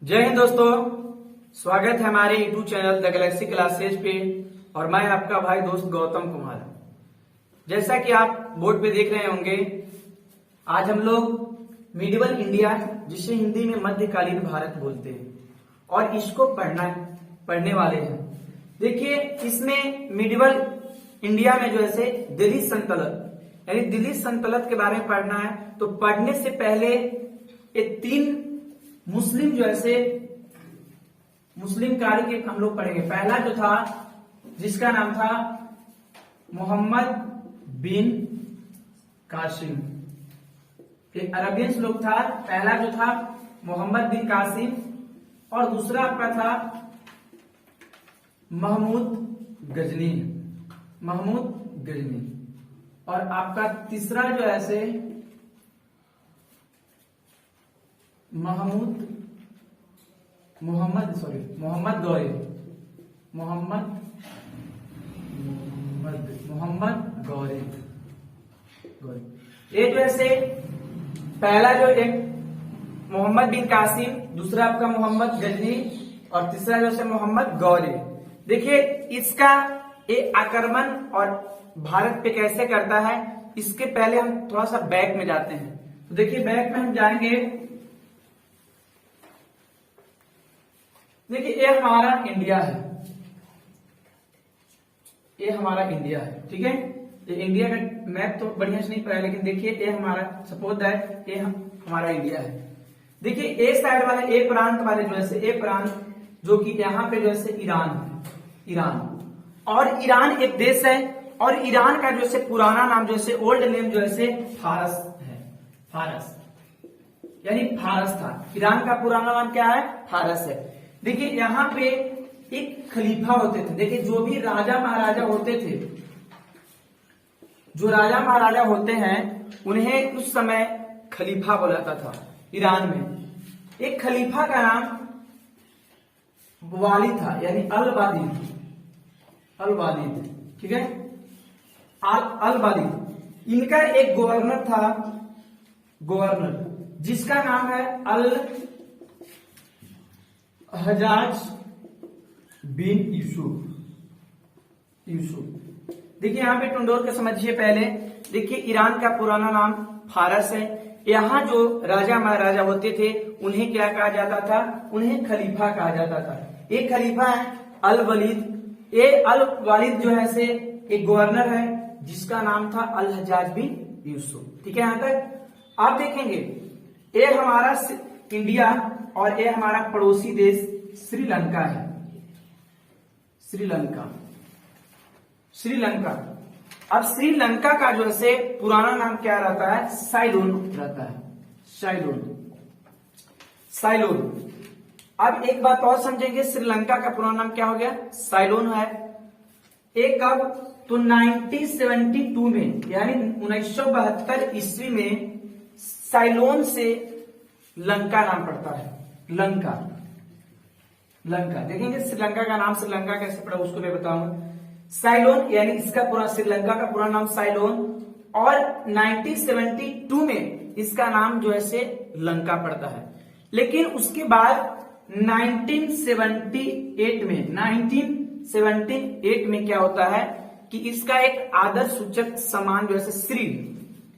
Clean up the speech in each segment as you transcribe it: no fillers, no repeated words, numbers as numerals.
जय हिंद दोस्तों, स्वागत है हमारे YouTube channel the Galaxy classes पे। और मैं आपका भाई दोस्त गौतम कुमार। जैसा कि आप बोर्ड पे देख रहे होंगे, आज हम लोग मिडिवल इंडिया, जिसे हिंदी में मध्यकालीन भारत बोलते हैं, और इसको पढ़ने वाले हैं। देखिए, इसमें मिडिवल इंडिया में जो है दिल्ली सल्तनत यानी दिल्ली सल्तनत के बारे में पढ़ना है। तो पढ़ने से पहले ये तीन मुस्लिम जो है मुस्लिम कारी के हम लोग पढ़ेंगे। पहला जो था, जिसका नाम था मोहम्मद बिन कासिम, एक अरबियंस लोग था। पहला जो था मोहम्मद बिन कासिम, और दूसरा आपका था महमूद गजनी, और आपका तीसरा जो है मोहम्मद गौरी। ये जो है पहला जो एक मोहम्मद बिन कासिम, दूसरा आपका मोहम्मद गजनी, और तीसरा जो है मोहम्मद गौरी। देखिए, इसका ये आक्रमण और भारत पे कैसे करता है, इसके पहले हम थोड़ा सा बैक में जाते हैं। तो देखिए, बैक में हम जाएंगे। देखिए, ये हमारा इंडिया है, ठीक है। ये इंडिया का मैप तो बढ़िया से नहीं पड़ा, लेकिन देखिए ये हमारा, सपोज दैट ये हमारा इंडिया है। देखिए, ए साइड वाले ए प्रांत वाले जो है ए प्रांत, जो कि यहाँ पे जो है ईरान, और ईरान एक देश है, और ईरान का जो है पुराना नाम जो है ओल्ड नेम जो है फारस है। फारस यानी फारस था। ईरान का पुराना नाम क्या है? फारस है। देखिए, यहाँ पे एक खलीफा होते थे। देखिए, जो भी राजा महाराजा होते थे, जो राजा महाराजा होते हैं, उन्हें उस समय खलीफा बोला जाता था। ईरान में एक खलीफा का नाम वाली था, यानी अल वालिद, ठीक है, अल वालिद। इनका एक गवर्नर था, जिसका नाम है अल हजाज बिन यूसुफ। देखिए, यहाँ पे टुंडोर के समझिए पहले। देखिए, ईरान का पुराना नाम फारस है। यहाँ जो राजा महाराजा होते थे, उन्हें क्या कहा जाता था? उन्हें खलीफा कहा जाता था। एक खलीफा है अल वलीद। ये अल वालिद जो है एक गवर्नर है, जिसका नाम था अल हजाज बिन यूसुफ, ठीक है। यहाँ तक आप देखेंगे, ये हमारा इंडिया और ये हमारा पड़ोसी देश श्रीलंका है। श्रीलंका। अब श्रीलंका का जो है पुराना नाम क्या रहता है? साइलोन रहता है। साइलोन। अब एक बात और समझेंगे, श्रीलंका का पुराना नाम क्या हो गया? साइलोन है। एक कब? तो 1972 में, यानी 1972 ईस्वी में साइलोन से लंका नाम पड़ता है। लंका। देखेंगे श्रीलंका का नाम श्रीलंका कैसे पड़ा, उसको मैं बताऊंगा। साइलोन यानी इसका पूरा, श्रीलंका का पूरा नाम साइलोन, और 1972 में इसका नाम जो है लंका पड़ता है। लेकिन उसके बाद 1978 में क्या होता है कि इसका एक आदर सूचक समान जो है श्री,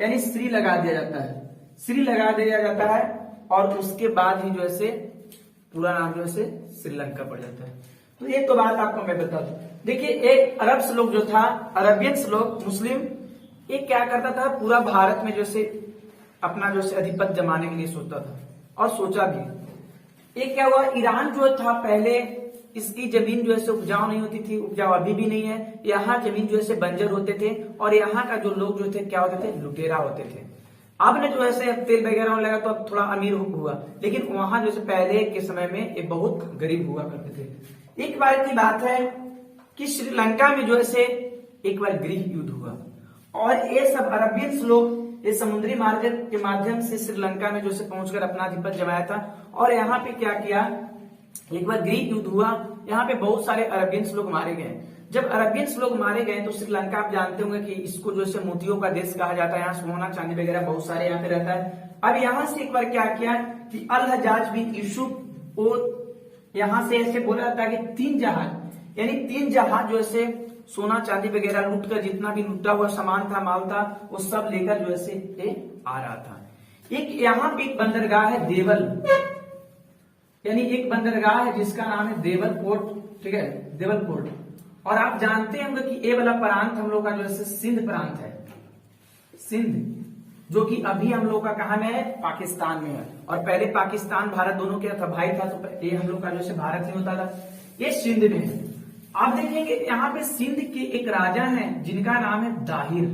यानी श्री लगा दिया जाता है, और उसके बाद ही जो है पूरा नाम जो है श्रीलंका पड़ जाता है। तो ये तो बात आपको मैं बता दूं। देखिए, एक अरब्स लोग जो था, अरबियंस लोग, मुस्लिम, ये क्या करता था? पूरा भारत में जो है अपना जो है अधिपत्य जमाने के लिए सोचता था, और सोचा भी। ये क्या हुआ? ईरान जो था पहले, इसकी जमीन जो है उपजाऊ नहीं होती थी, उपजाऊ अभी भी नहीं है। यहाँ जमीन जो है बंजर होते थे, और यहाँ का जो लोग जो थे क्या होते थे? लुटेरा होते थे। अब ने जो है तेल वगैरह होने लगा, तो अब थोड़ा अमीर हुआ, लेकिन वहां जो पहले के समय में ये बहुत गरीब हुआ करते थे। एक बार की बात है कि श्रीलंका में जो है एक बार गृह युद्ध हुआ, और ये सब अरबियंस लोग ये समुद्री मार्ग के माध्यम से श्रीलंका में जो पहुंचकर अपना अधिपत्य जमाया था। और यहाँ पे क्या किया? एक बार गृह युद्ध हुआ, यहाँ पे बहुत सारे अरबियंस लोग मारे गए। जब अरबियंस लोग मारे गए तो श्रीलंका आप जानते होंगे कि इसको जो है मोतियों का देश कहा जाता है, यहाँ सोना चांदी वगैरह बहुत सारे यहाँ पे रहता है। अब यहाँ से एक बार क्या किया कि अल हजाज बिन यूसुफ वो यहां से ऐसे बोला जाता है कि 3 जहाज, यानी 3 जहाज जो ऐसे सोना चांदी वगैरह लूट कर, जितना भी लूटा हुआ सामान था, माल था, वो सब लेकर जो ऐसे आ रहा था। एक यहाँ पे एक बंदरगाह है देवल, यानी एक बंदरगाह है जिसका नाम है देवल पोर्ट, ठीक है, देवल पोर्ट। और आप जानते होंगे कि ये वाला प्रांत हम लोग का जो है सिंध प्रांत है, सिंध, जो कि अभी हम लोग का कहां में है, पाकिस्तान में है। और पहले पाकिस्तान भारत दोनों के था, भाई था, तो ये हम लोग का जो है भारत में होता था, ये सिंध में है। आप देखेंगे यहाँ पे सिंध के एक राजा हैं जिनका नाम है दाहिर,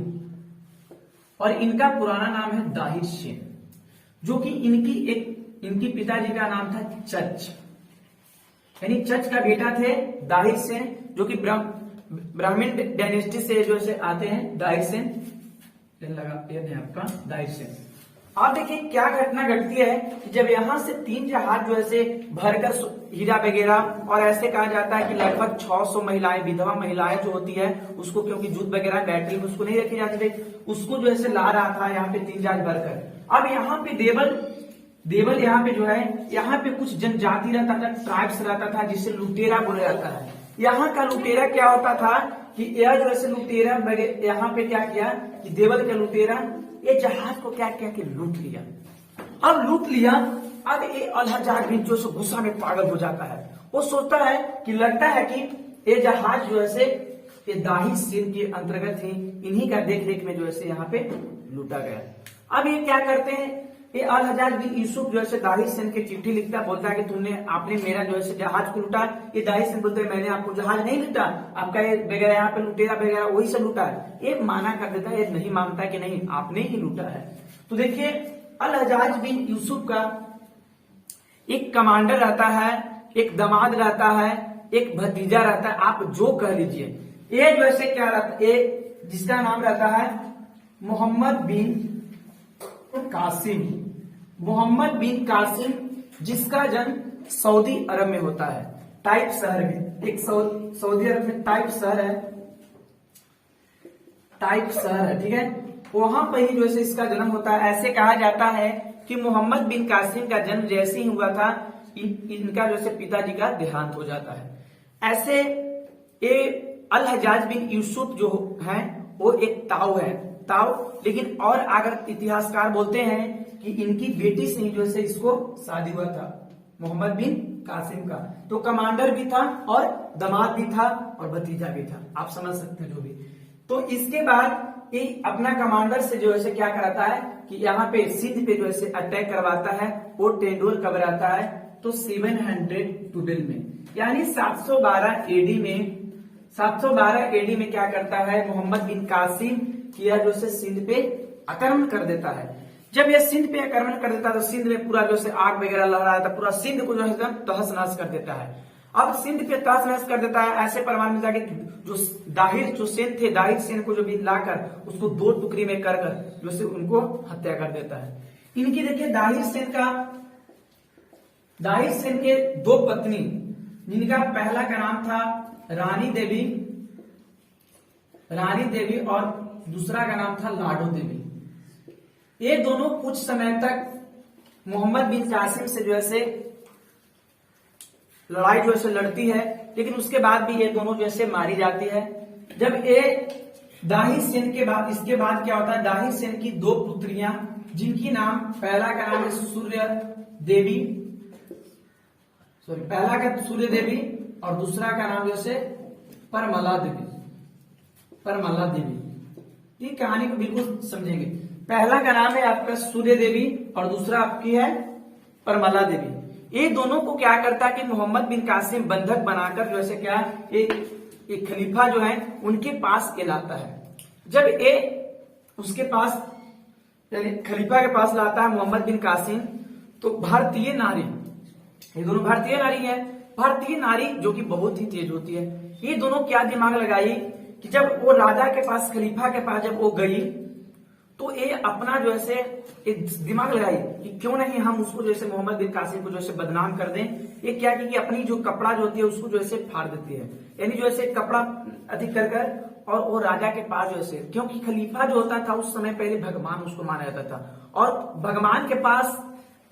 और इनका पुराना नाम है दाहिर सेन, जो कि इनकी पिताजी का नाम था चच, यानी चच का बेटा थे दाहिर सेन, जो कि ब्राह्मण डायनेस्टी से जो से आते हैं, दाहिर सेन लगा आपका दाहिर सेन। आप देखिए क्या घटना घटती है कि जब यहाँ से 3 जहाज जो ऐसे भरकर हीरा वगैरह, और ऐसे कहा जाता है कि लगभग 600 महिलाएं, विधवा महिलाएं जो होती है उसको, क्योंकि जूत वगैरह बैटरी में उसको नहीं रखी जाती थी, उसको जो ऐसे ला रहा था यहाँ पे 3 जहाज भरकर। अब यहाँ पे देवल यहाँ पे जो है, यहाँ पे कुछ जनजाति रहता था, ट्राइब्स रहता था, जिसे लुटेरा बोला जाता है। यहाँ का लुटेरा क्या होता था कि यह जो ऐसे लुटेरा यहाँ पे क्या किया कि देवल का लुटेरा ये जहाज को क्या किया कि लूट लिया। अब लूट लिया, अब ये अल-हज्जाज बिन जो गुस्सा में पागल हो जाता है। वो सोचता है कि लगता है कि ये जहाज जो है ये दाहिर सेन के अंतर्गत ही, इन्हीं का देख रेख में जो है यहाँ पे लूटा गया। अब ये क्या करते हैं, ये अल-हज्जाज बिन यूसुफ जो है दाहिर सेन की चिट्ठी लिखता है, बोलता है कि आपने मेरा जो है जहाज को लूटा। ये दाहिर सेन बोलते हैं मैंने आपको जहाज नहीं लूटा, आपका ये वगैरह यहाँ पे लुटेरा वगैरह वही सब लूटा है। ये माना कर देता है, ये नहीं मानता कि नहीं आपने ही लूटा है। तो देखिए अल-हज्जाज बिन यूसुफ का एक कमांडर रहता है, एक दामाद रहता है, एक भतीजा रहता है, आप जो कह लीजिए। ये जो है क्या रहता है, जिसका नाम रहता है मोहम्मद बिन कासिम, मोहम्मद बिन कासिम, जिसका जन्म सऊदी अरब में होता है, टाइप शहर में, एक सऊदी अरब में टाइप शहर है, ठीक है, वहां पर ही जो है इसका जन्म होता है। ऐसे कहा जाता है कि मोहम्मद बिन कासिम का जन्म जैसे ही हुआ था, इनका जो है पिताजी का देहांत हो जाता है। ऐसे ये अल-हज्जाज बिन यूसुफ जो है वो एक ताऊ है, लेकिन और अगर इतिहासकार बोलते हैं कि इनकी बेटी से ही जो है इसको शादी हुआ था, मोहम्मद बिन कासिम का। तो कमांडर भी था और दामाद भी था और भतीजा भी था, आप समझ सकते हैं जो भी। तो इसके बाद ये अपना कमांडर से जो है क्या कराता है कि यहाँ पे सिंध पे जो है अटैक करवाता है। वो टेंडोर कब आता है तो 712 में, यानी 712 एडी में क्या करता है मोहम्मद बिन कासिम किया जो से सिंध पे आक्रमण कर देता है। जब यह सिंध पे आक्रमण कर देता है तो सिंध में पूरा जो से आग वगैरह लहरा था, पूरा सिंध को जो है तहस नहस कर देता है। अब सिंध पे तहस नहस कर देता है, ऐसे प्रमाण मिलता है कि जो सेन थे, दाहिर सेन को जो भी लाकर उसको 2 टुकड़ी में कर जो से उनको हत्या कर देता है। इनकी देखिए दाहिर सेन के 2 पत्नी, जिनका पहला का नाम था रानी देवी और दूसरा का नाम था लाडो देवी। ये दोनों कुछ समय तक मोहम्मद बिन कासिम से जो है लड़ाई जो है लड़ती है, लेकिन उसके बाद भी ये दोनों जो है मारी जाती है। जब ये दाहिर सेन के बाद, इसके बाद क्या होता है, दाहिर सेन की 2 पुत्रियां, जिनकी नाम पहला का नाम है सूर्य देवी और दूसरा का नाम जैसे परमला देवी। ये कहानी को बिल्कुल समझेंगे। पहला का नाम है आपका सूर्य देवी और दूसरा आपकी है परमला देवी। ये दोनों को क्या करता है कि मोहम्मद बिन कासिम बंधक बनाकर जो है क्या एक खलीफा जो है उनके पास लाता है। जब ये उसके पास खलीफा के पास लाता है मोहम्मद बिन कासिम, तो भारतीय नारी, ये दोनों भारतीय नारी है, भारतीय नारी जो कि बहुत ही तेज होती है। ये दोनों क्या दिमाग लगाई कि जब वो राजा के पास, खलीफा के पास जब वो गई, तो ये अपना जो है दिमाग लगाई कि क्यों नहीं हम उसको जैसे मोहम्मद बिन कासिम को जैसे बदनाम कर दें। ये क्या की कि अपनी जो कपड़ा जो होती है उसको जो है फाड़ देती है, यानी जो है कपड़ा अधिक कर और वो राजा के पास जो है, क्योंकि खलीफा जो होता था उस समय पहले भगवान उसको माना जाता था, और भगवान के पास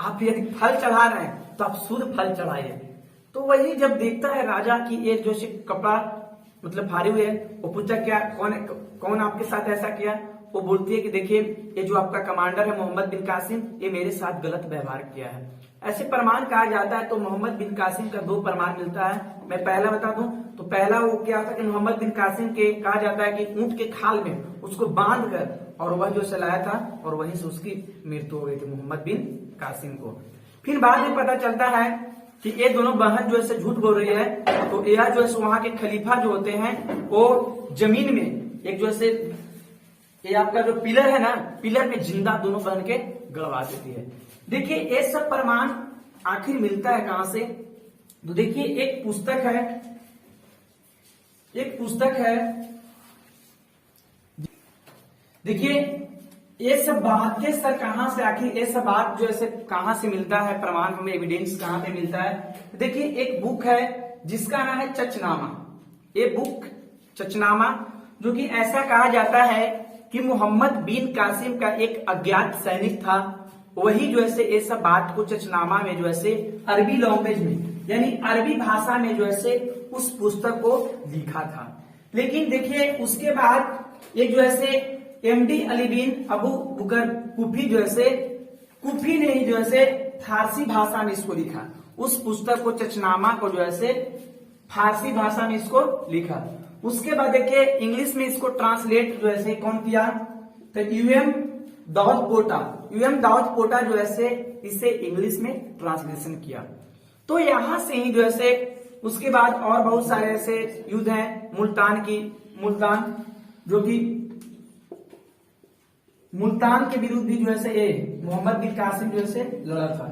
आप यदि फल चढ़ा रहे हैं तो आप शुद्ध फल चढ़ाइए। तो वही जब देखता है राजा की ये जो कपड़ा मतलब फाड़े हुए है, वो पूछा क्या कौन आपके साथ ऐसा किया। वो बोलती है कि देखिए ये जो आपका कमांडर है मोहम्मद बिन कासिम, ये मेरे साथ गलत व्यवहार किया है। ऐसे प्रमाण कहा जाता है। तो मोहम्मद बिन कासिम का 2 प्रमाण मिलता है। मैं पहला बता दूं तो पहला वो क्या था कि मोहम्मद बिन कासिम के कहा जाता है कि ऊंट के खाल में उसको बांध कर और वह जो चलाया था और वहीं से उसकी मृत्यु हो गई थी मोहम्मद बिन कासिम को। फिर बाद में पता चलता है कि ये दोनों बहन जो है झूठ बोल रही है। तो यह जो है वहां के खलीफा जो होते हैं वो जमीन में एक जो है ये आपका जो पिलर है ना, पिलर में जिंदा दोनों बहन के गड़वा देती है। देखिए ये सब प्रमाण आखिर मिलता है कहां से। तो देखिए एक पुस्तक है देखिए ये सब बात के सर कहां से आखिर ये सब बात जो है कहां से मिलता है, प्रमाण हमें एविडेंस कहां पे मिलता है। देखिए एक बुक है जिसका नाम है चचनामा। ये बुक चचनामा जो कि ऐसा कहा जाता है कि मोहम्मद बिन कासिम का एक अज्ञात सैनिक था, वही जो है ये सब बात को चचनामा में जो है अरबी लैंग्वेज में यानी अरबी भाषा में जो है उस पुस्तक को लिखा था। लेकिन देखिए उसके बाद एक जो है एमडी अली बिन अबू बकर कुफी जो है कुफी ने ही जो है फारसी भाषा में इसको लिखा। उस पुस्तक को चचनामा को जो है फारसी भाषा में इसको लिखा। उसके बाद देखिए इंग्लिश में इसको ट्रांसलेट जो है कौन किया, तो यूएम दाऊद पोटा जो है इसे इंग्लिश में ट्रांसलेशन किया। तो यहां से ही जो है उसके बाद और बहुत सारे ऐसे युद्ध हैं। मुल्तान के विरुद्ध भी जो है मोहम्मद बिन कासिम जो है लड़ा था।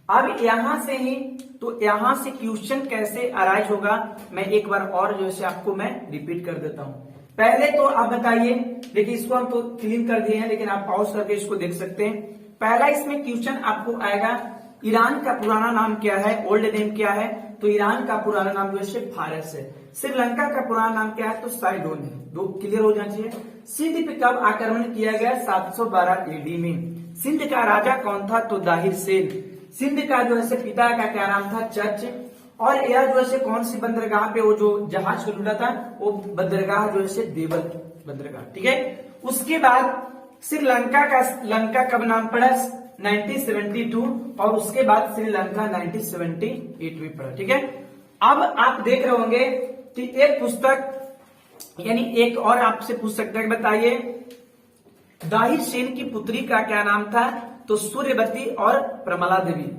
अब यहां से ही तो यहां से क्वेश्चन कैसे अराइज होगा मैं एक बार और जो है आपको मैं रिपीट कर देता हूं। पहले तो आप बताइए, देखिए इसको हम तो क्लीन कर दिए हैं लेकिन आप पॉज करके इसको देख सकते हैं। पहला इसमें क्वेश्चन आपको आएगा ईरान का पुराना नाम क्या है, ओल्ड नेम क्या है। तो ईरान का पुराना नाम जो है फारस है। श्रीलंका का पुराना नाम क्या है, तो साइडोन है। 2 क्लियर हो जाना चाहिए। सिंध पे कब आक्रमण किया गया, 712 एडी में। सिंध का राजा कौन था, तो दाहिर सेन। सिंध का जो है पिता का क्या नाम था, चर्च। और यह जो है कौन सी बंदरगाह पे वो जो जहाज को लूटा था, वो बंदरगाह जो है देवल बंदरगाह, ठीक है। उसके बाद श्रीलंका का लंका कब नाम पड़ा, 1972। और उसके बाद श्रीलंका 1978 में पड़ा, ठीक है। अब आप देख रहे होंगे कि एक पुस्तक यानी एक और आपसे पूछ सकते हैं, बताइए दाहिर सेन की पुत्री का क्या नाम था, तो सूर्यवती और प्रमला देवी।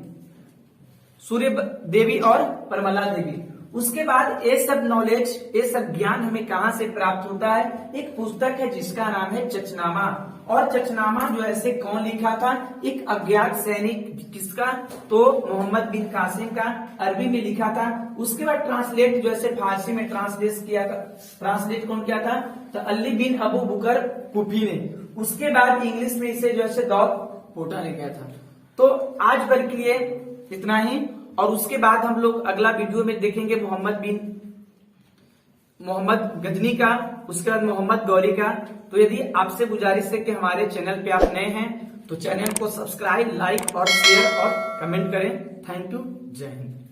सूर्य देवी और प्रमला देवी। उसके बाद ये सब नॉलेज, ये सब ज्ञान हमें कहां से प्राप्त होता है, एक पुस्तक है जिसका नाम है चचनामा। और चचनामा जो ऐसे कौन लिखा था, एक अज्ञात सैनिक, किसका, तो मोहम्मद बिन कासिम का, अरबी में लिखा था। उसके बाद ट्रांसलेट जो है फारसी में ट्रांसलेट कौन किया था, तो अली बिन अबू बकर कुफी ने। उसके बाद इंग्लिश में इसे जो है दाऊद पोटा ने किया था। तो आज भर के लिए इतना ही, और उसके बाद हम लोग अगला वीडियो में देखेंगे मोहम्मद गजनी का, उसके बाद मोहम्मद गौरी का। तो यदि आपसे गुजारिश है कि हमारे चैनल पे आप नए हैं तो चैनल को सब्सक्राइब, लाइक और शेयर और कमेंट करें। थैंक यू, जय हिंद।